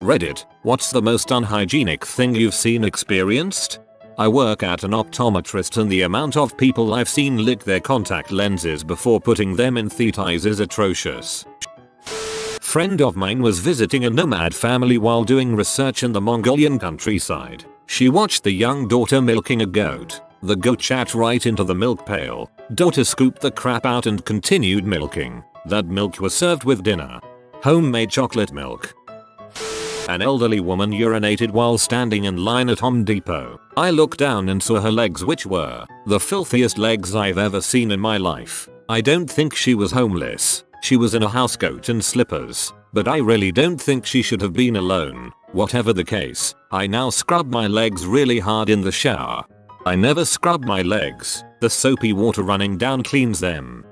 Reddit, what's the most unhygienic thing you've seen experienced? I work at an optometrist and the amount of people I've seen lick their contact lenses before putting them in teeth is atrocious. Friend of mine was visiting a nomad family while doing research in the Mongolian countryside. She watched the young daughter milking a goat. The goat shat right into the milk pail. Daughter scooped the crap out and continued milking. That milk was served with dinner. Homemade chocolate milk. An elderly woman urinated while standing in line at Home Depot. I looked down and saw her legs, which were the filthiest legs I've ever seen in my life. I don't think she was homeless. She was in a housecoat and slippers. But I really don't think she should have been alone. Whatever the case, I now scrub my legs really hard in the shower. I never scrub my legs. The soapy water running down cleans them.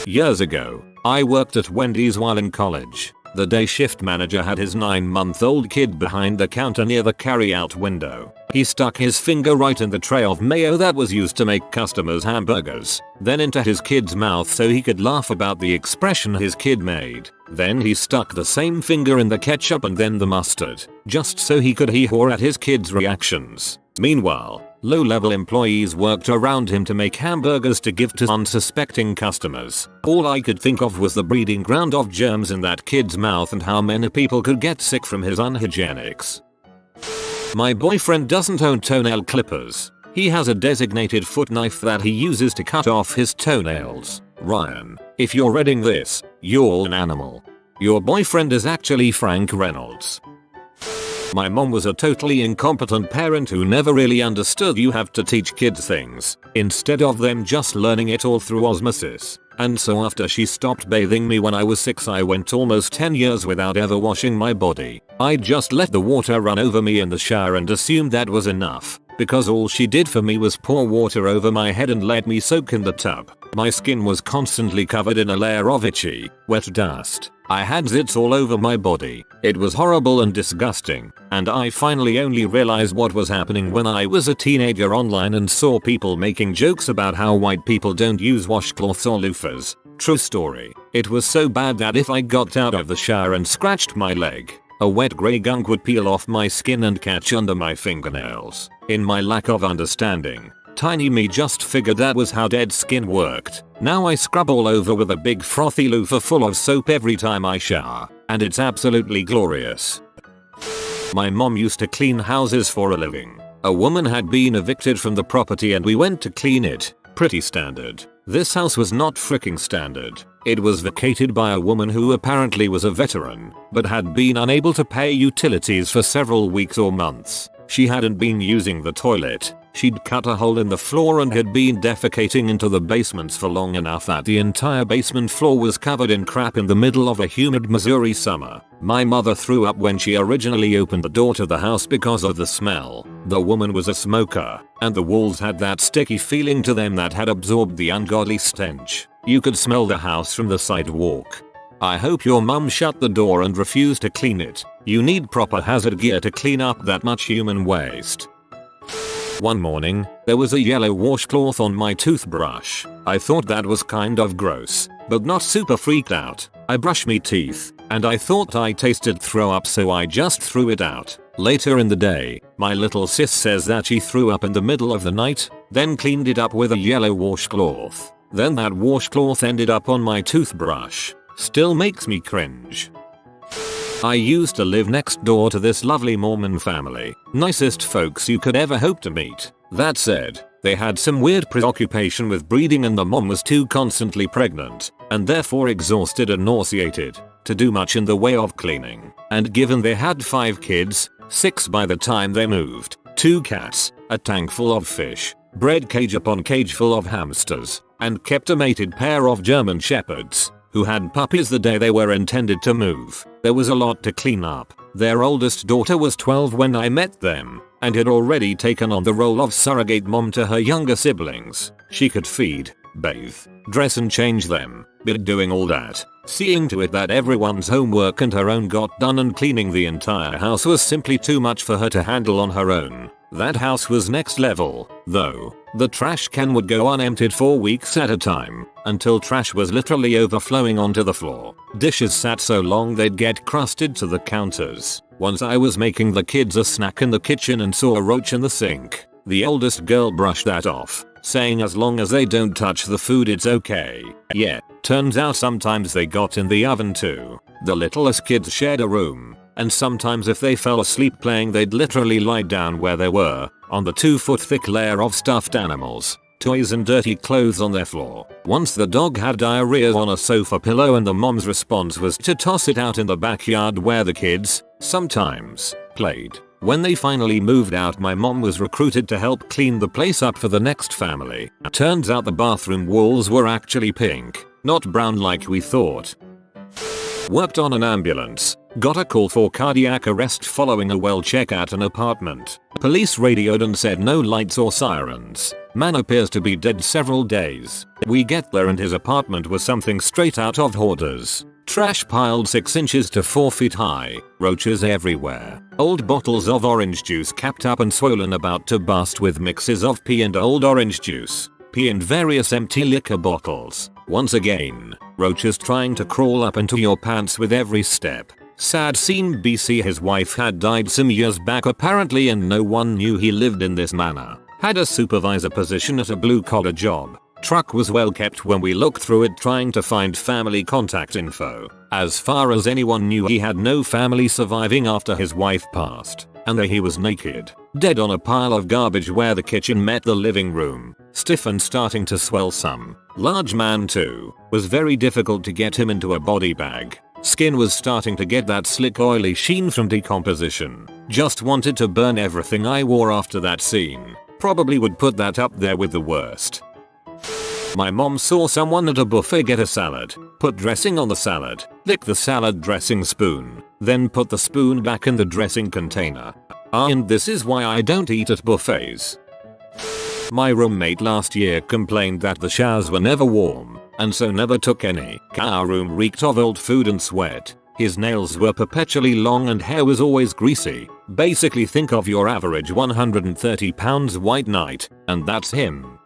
Years ago, I worked at Wendy's while in college. The day shift manager had his 9-month-old kid behind the counter near the carry-out window. He stuck his finger right in the tray of mayo that was used to make customers' hamburgers, then into his kid's mouth so he could laugh about the expression his kid made. Then he stuck the same finger in the ketchup and then the mustard, just so he could hee-haw at his kid's reactions. Meanwhile, low-level employees worked around him to make hamburgers to give to unsuspecting customers. All I could think of was the breeding ground of germs in that kid's mouth and how many people could get sick from his unhygienics. My boyfriend doesn't own toenail clippers. He has a designated foot knife that he uses to cut off his toenails. Ryan, if you're reading this, you're an animal. Your boyfriend is actually Frank Reynolds. My mom was a totally incompetent parent who never really understood you have to teach kids things, instead of them just learning it all through osmosis. And so after she stopped bathing me when I was 6, I went almost 10 years without ever washing my body. I just let the water run over me in the shower and assumed that was enough, because all she did for me was pour water over my head and let me soak in the tub. My skin was constantly covered in a layer of itchy, wet dust. I had zits all over my body. It was horrible and disgusting, and I finally only realized what was happening when I was a teenager online and saw people making jokes about how white people don't use washcloths or loofahs. True story. It was so bad that if I got out of the shower and scratched my leg, a wet grey gunk would peel off my skin and catch under my fingernails. In my lack of understanding, tiny me just figured that was how dead skin worked. Now I scrub all over with a big frothy loofah full of soap every time I shower, and it's absolutely glorious. My mom used to clean houses for a living. A woman had been evicted from the property and we went to clean it. Pretty standard. This house was not freaking standard. It was vacated by a woman who apparently was a veteran, but had been unable to pay utilities for several weeks or months. She hadn't been using the toilet. She'd cut a hole in the floor and had been defecating into the basements for long enough that the entire basement floor was covered in crap in the middle of a humid Missouri summer. My mother threw up when she originally opened the door to the house because of the smell. The woman was a smoker, and the walls had that sticky feeling to them that had absorbed the ungodly stench. You could smell the house from the sidewalk. I hope your mum shut the door and refused to clean it. You need proper hazard gear to clean up that much human waste. One morning, there was a yellow washcloth on my toothbrush. I thought that was kind of gross, but not super freaked out. I brushed me teeth, and I thought I tasted throw up, so I just threw it out. Later in the day, my little sis says that she threw up in the middle of the night, then cleaned it up with a yellow washcloth. Then that washcloth ended up on my toothbrush. Still makes me cringe. I used to live next door to this lovely Mormon family. Nicest folks you could ever hope to meet. That said, they had some weird preoccupation with breeding and the mom was too constantly pregnant, and therefore exhausted and nauseated, to do much in the way of cleaning. And given they had 5 kids, 6 by the time they moved, 2 cats, a tank full of fish, bred cage upon cage full of hamsters, and kept a mated pair of German shepherds, who had puppies the day they were intended to move. There was a lot to clean up. Their oldest daughter was 12 when I met them, and had already taken on the role of surrogate mom to her younger siblings. She could feed, bathe, dress and change them, but doing all that, seeing to it that everyone's homework and her own got done and cleaning the entire house was simply too much for her to handle on her own. That house was next level, though. The trash can would go unemptied for weeks at a time, until trash was literally overflowing onto the floor. Dishes sat so long they'd get crusted to the counters. Once I was making the kids a snack in the kitchen and saw a roach in the sink. The oldest girl brushed that off, saying as long as they don't touch the food it's okay. Yeah, turns out sometimes they got in the oven too. The littlest kids shared a room, and sometimes if they fell asleep playing they'd literally lie down where they were, on the 2-foot thick layer of stuffed animals, toys and dirty clothes on their floor. Once the dog had diarrhea on a sofa pillow and the mom's response was to toss it out in the backyard where the kids, sometimes, played. When they finally moved out, my mom was recruited to help clean the place up for the next family. Turns out the bathroom walls were actually pink, not brown like we thought. Worked on an ambulance. Got a call for cardiac arrest following a well check at an apartment. Police radioed and said no lights or sirens. Man appears to be dead several days. We get there and his apartment was something straight out of Hoarders. Trash piled 6 inches to 4 feet high. Roaches everywhere. Old bottles of orange juice capped up and swollen about to bust with mixes of pee and old orange juice. Pee and various empty liquor bottles. Once again, roaches trying to crawl up into your pants with every step. Sad scene. BC. His wife had died some years back apparently and no one knew he lived in this manner. Had a supervisor position at a blue collar job. Truck was well kept when we looked through it trying to find family contact info. As far as anyone knew he had no family surviving after his wife passed. And there he was naked, dead on a pile of garbage where the kitchen met the living room. Stiff and starting to swell some. Large man too. Was very difficult to get him into a body bag. Skin was starting to get that slick oily sheen from decomposition. Just wanted to burn everything I wore after that scene. Probably would put that up there with the worst. My mom saw someone at a buffet get a salad, put dressing on the salad, lick the salad dressing spoon, then put the spoon back in the dressing container. And this is why I don't eat at buffets. My roommate last year complained that the showers were never warm, and so never took any. Our room reeked of old food and sweat. His nails were perpetually long and hair was always greasy. Basically think of your average 130 pounds white knight, and that's him.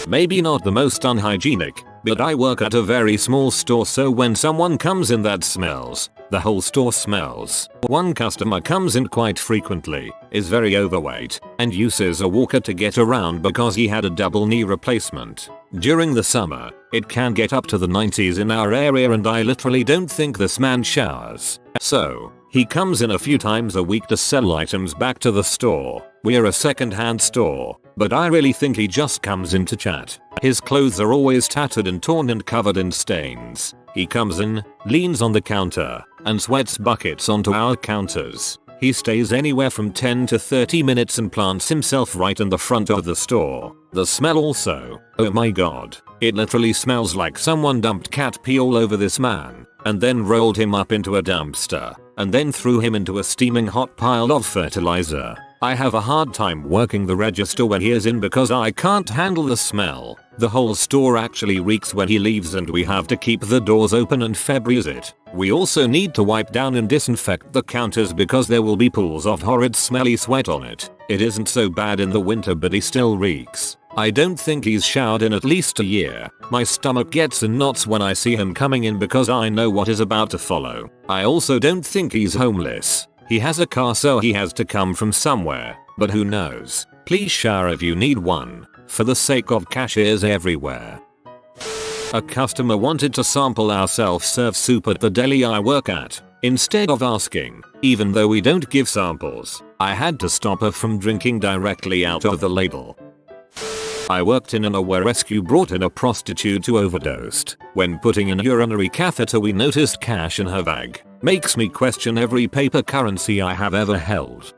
Maybe not the most unhygienic, but I work at a very small store, so when someone comes in that smells, the whole store smells. One customer comes in quite frequently, is very overweight, and uses a walker to get around because he had a double knee replacement. During the summer, it can get up to the 90s in our area and I literally don't think this man showers. So, he comes in a few times a week to sell items back to the store. We're a second-hand store, but I really think he just comes in to chat. His clothes are always tattered and torn and covered in stains. He comes in, leans on the counter, and sweats buckets onto our counters. He stays anywhere from 10 to 30 minutes and plants himself right in the front of the store. The smell also, oh my god, it literally smells like someone dumped cat pee all over this man, and then rolled him up into a dumpster, and then threw him into a steaming hot pile of fertilizer. I have a hard time working the register when he is in because I can't handle the smell. The whole store actually reeks when he leaves and we have to keep the doors open and Febreze it. We also need to wipe down and disinfect the counters because there will be pools of horrid smelly sweat on it. It isn't so bad in the winter but he still reeks. I don't think he's showered in at least a year. My stomach gets in knots when I see him coming in because I know what is about to follow. I also don't think he's homeless. He has a car so he has to come from somewhere, but who knows. Please shower if you need one, for the sake of cashiers everywhere. A customer wanted to sample our self-serve soup at the deli I work at. Instead of asking, even though we don't give samples, I had to stop her from drinking directly out of the ladle. I worked in an AWA rescue brought in a prostitute who overdosed. When putting in a urinary catheter we noticed cash in her bag. Makes me question every paper currency I have ever held.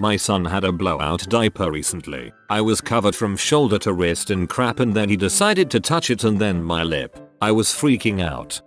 My son had a blowout diaper recently. I was covered from shoulder to wrist in crap and then he decided to touch it and then my lip. I was freaking out.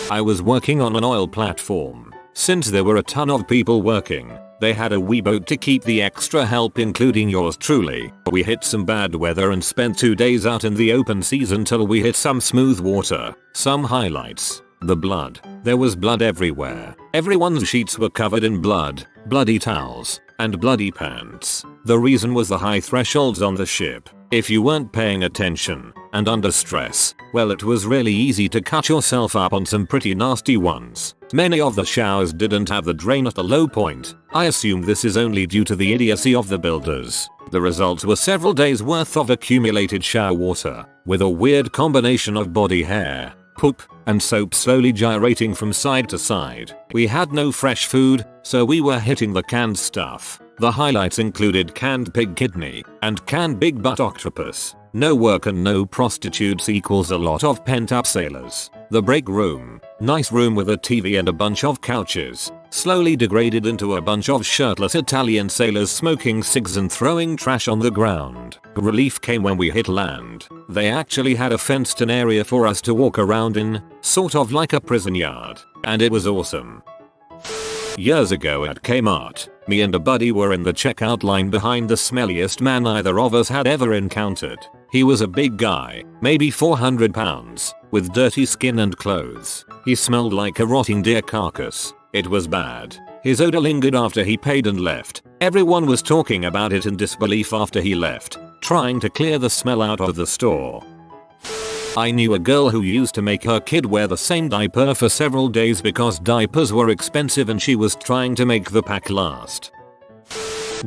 I was working on an oil platform. Since there were a ton of people working, they had a wee boat to keep the extra help including yours truly. We hit some bad weather and spent 2 days out in the open seas until we hit some smooth water. Some highlights. The blood. There was blood everywhere. Everyone's sheets were covered in blood. Bloody towels. and bloody pants. The reason was the high thresholds on the ship. If you weren't paying attention and under stress, well, it was really easy to cut yourself up on some pretty nasty ones. Many of the showers didn't have the drain at the low point. I assume this is only due to the idiocy of the builders. The results were several days worth of accumulated shower water, with a weird combination of body hair, poop, and soap slowly gyrating from side to side. We had no fresh food, so we were hitting the canned stuff. The highlights included canned pig kidney and canned big butt octopus. No work and no prostitutes equals a lot of pent-up sailors. The break room, nice room with a TV and a bunch of couches, slowly degraded into a bunch of shirtless Italian sailors smoking cigs and throwing trash on the ground. Relief came when we hit land. They actually had a fenced-in area for us to walk around in, sort of like a prison yard, and it was awesome. Years ago at Kmart, me and a buddy were in the checkout line behind the smelliest man either of us had ever encountered. He was a big guy, maybe 400 pounds, with dirty skin and clothes. He smelled like a rotting deer carcass. It was bad. His odor lingered after he paid and left. Everyone was talking about it in disbelief after he left, trying to clear the smell out of the store. I knew a girl who used to make her kid wear the same diaper for several days because diapers were expensive and she was trying to make the pack last.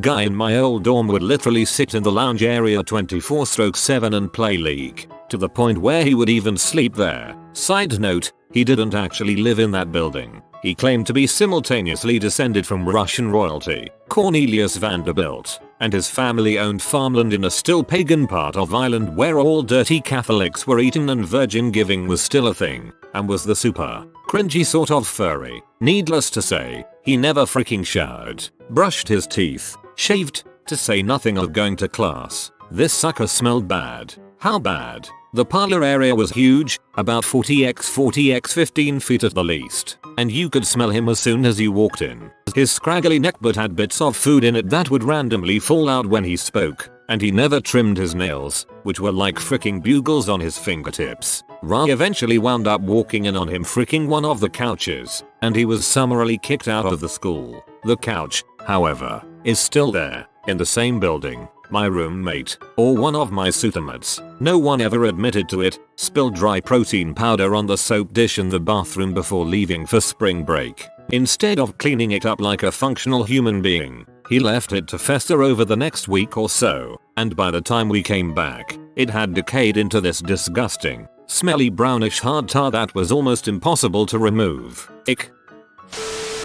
Guy in my old dorm would literally sit in the lounge area 24/7 and play League, to the point where he would even sleep there. Side note, he didn't actually live in that building. He claimed to be simultaneously descended from Russian royalty, Cornelius Vanderbilt, and his family owned farmland in a still pagan part of Ireland where all dirty Catholics were eaten and virgin giving was still a thing, and was the super cringy sort of furry. Needless to say, he never freaking showered, brushed his teeth, shaved, to say nothing of going to class. This sucker smelled bad. How bad? The parlor area was huge, about 40x 15 feet at the least, and you could smell him as soon as you walked in. His scraggly neck butt had bits of food in it that would randomly fall out when he spoke, and he never trimmed his nails, which were like fricking bugles on his fingertips. Ra eventually wound up walking in on him fricking one of the couches, and he was summarily kicked out of the school. The couch, however, is still there, in the same building. My roommate, or one of my suitemates, no one ever admitted to it, spilled dry protein powder on the soap dish in the bathroom before leaving for spring break. Instead of cleaning it up like a functional human being, he left it to fester over the next week or so, and by the time we came back, it had decayed into this disgusting, smelly brownish hard tar that was almost impossible to remove. Ick.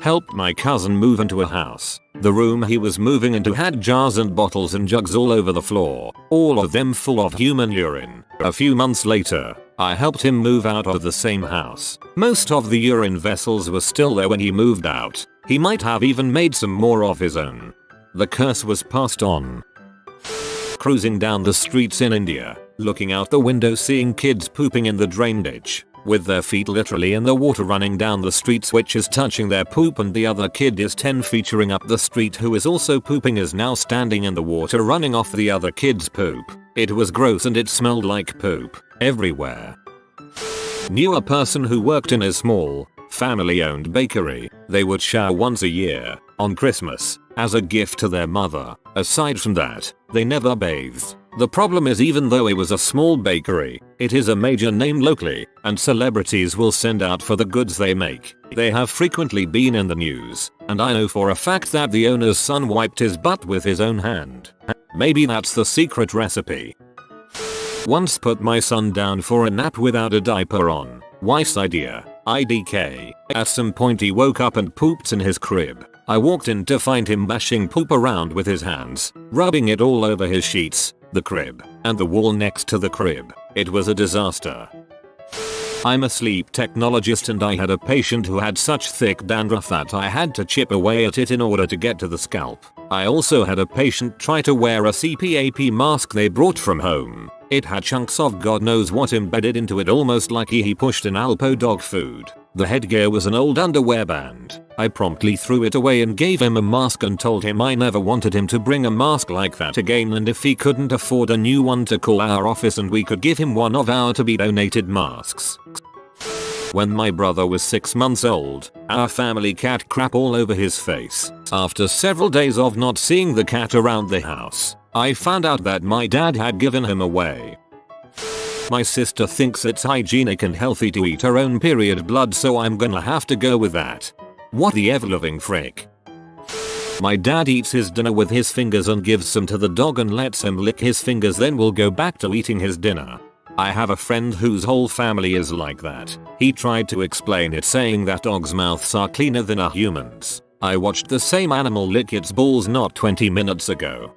Helped my cousin move into a house. The room he was moving into had jars and bottles and jugs all over the floor, all of them full of human urine. A few months later, I helped him move out of the same house. Most of the urine vessels were still there when he moved out. He might have even made some more of his own. The curse was passed on. Cruising down the streets in India, looking out the window seeing kids pooping in the drain ditch, with their feet literally in the water running down the street, which is touching their poop, and the other kid is 10 featuring up the street who is also pooping is now standing in the water running off the other kid's poop. It was gross and it smelled like poop everywhere. Knew a person who worked in a small, family-owned bakery. They would shower once a year, on Christmas, as a gift to their mother. Aside from that, they never bathed. The problem is, even though it was a small bakery, it is a major name locally, and celebrities will send out for the goods they make. They have frequently been in the news, and I know for a fact that the owner's son wiped his butt with his own hand. Maybe that's the secret recipe. Once put my son down for a nap without a diaper on. Wife's idea. IDK. At some point he woke up and pooped in his crib. I walked in to find him bashing poop around with his hands, rubbing it all over his sheets, the crib, and the wall next to the crib. It was a disaster. I'm a sleep technologist and I had a patient who had such thick dandruff that I had to chip away at it in order to get to the scalp. I also had a patient try to wear a CPAP mask they brought from home. It had chunks of God knows what embedded into it, almost like he pushed an Alpo dog food. The headgear was an old underwear band. I promptly threw it away and gave him a mask and told him I never wanted him to bring a mask like that again, and if he couldn't afford a new one to call our office and we could give him one of our to be donated masks. When my brother was 6 months old, our family cat crap all over his face. After several days of not seeing the cat around the house, I found out that my dad had given him away. My sister thinks it's hygienic and healthy to eat her own period blood, so I'm gonna have to go with that. What the ever living frick? My dad eats his dinner with his fingers and gives some to the dog and lets him lick his fingers, then will go back to eating his dinner. I have a friend whose whole family is like that. He tried to explain it saying that dogs' mouths are cleaner than a human's. I watched the same animal lick its balls not 20 minutes ago.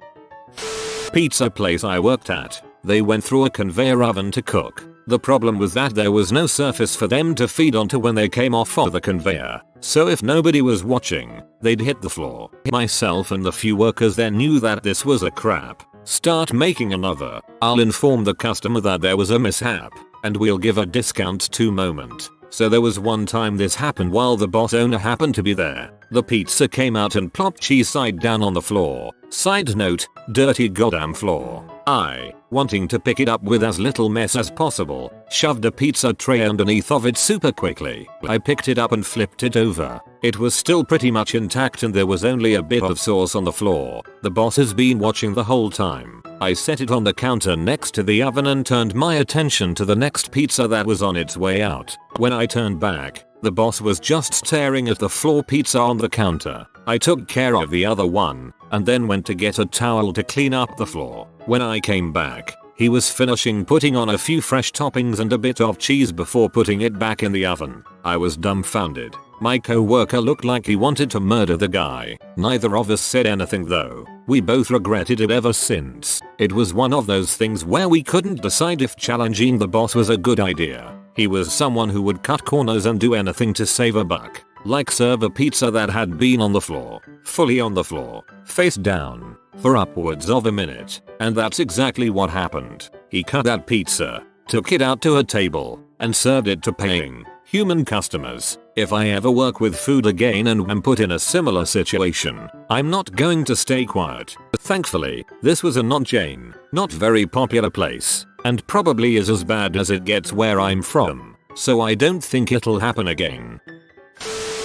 Pizza place I worked at, they went through a conveyor oven to cook. The problem was that there was no surface for them to feed onto when they came off of the conveyor, so if nobody was watching, they'd hit the floor. Myself and the few workers there knew that this was a crap. Start making another. I'll inform the customer that there was a mishap, and we'll give a discount to moment. So there was one time this happened while the boss owner happened to be there. The pizza came out and plopped cheese side down on the floor. Side note, dirty goddamn floor. I, wanting to pick it up with as little mess as possible, shoved a pizza tray underneath of it super quickly. I picked it up and flipped it over. It was still pretty much intact and there was only a bit of sauce on the floor. The boss has been watching the whole time. I set it on the counter next to the oven and turned my attention to the next pizza that was on its way out. When I turned back, the boss was just staring at the floor pizza on the counter. I took care of the other one, and then went to get a towel to clean up the floor. When I came back, he was finishing putting on a few fresh toppings and a bit of cheese before putting it back in the oven. I was dumbfounded. My co-worker looked like he wanted to murder the guy. Neither of us said anything though. We both regretted it ever since. It was one of those things where we couldn't decide if challenging the boss was a good idea. He was someone who would cut corners and do anything to save a buck. Like serve a pizza that had been on the floor, fully on the floor, face down, for upwards of a minute. And that's exactly what happened. He cut that pizza, took it out to a table, and served it to paying human customers. If I ever work with food again and am put in a similar situation, I'm not going to stay quiet. Thankfully, this was a non-chain, not very popular place, and probably is as bad as it gets where I'm from, so I don't think it'll happen again.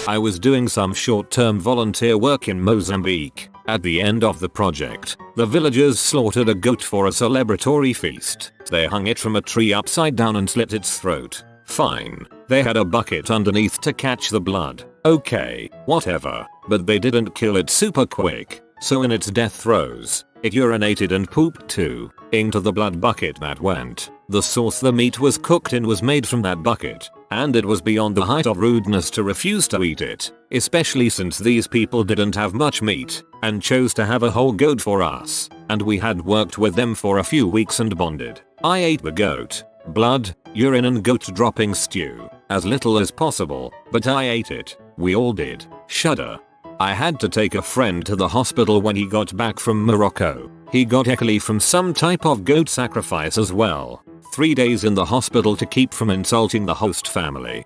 I was doing some short-term volunteer work in Mozambique. At the end of the project, the villagers slaughtered a goat for a celebratory feast. They hung it from a tree upside down and slit its throat. Fine. They had a bucket underneath to catch the blood. Okay, whatever. But they didn't kill it super quick. So in its death throes, it urinated and pooped too. Into the blood bucket that went. The sauce the meat was cooked in was made from that bucket. And it was beyond the height of rudeness to refuse to eat it. Especially since these people didn't have much meat. And chose to have a whole goat for us. And we had worked with them for a few weeks and bonded. I ate the goat. Blood, urine and goat dropping stew. As little as possible, but I ate it. We all did. Shudder. I had to take a friend to the hospital when he got back from Morocco. He got E. coli from some type of goat sacrifice as well. 3 days in the hospital to keep from insulting the host family.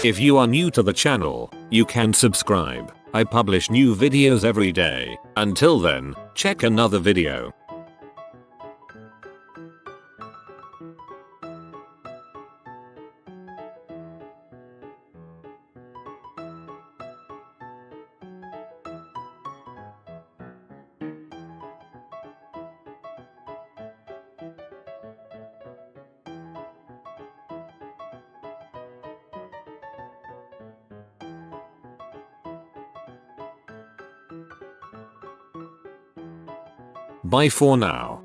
If you are new to the channel, you can subscribe. I publish new videos every day. Until then, check another video. Bye for now.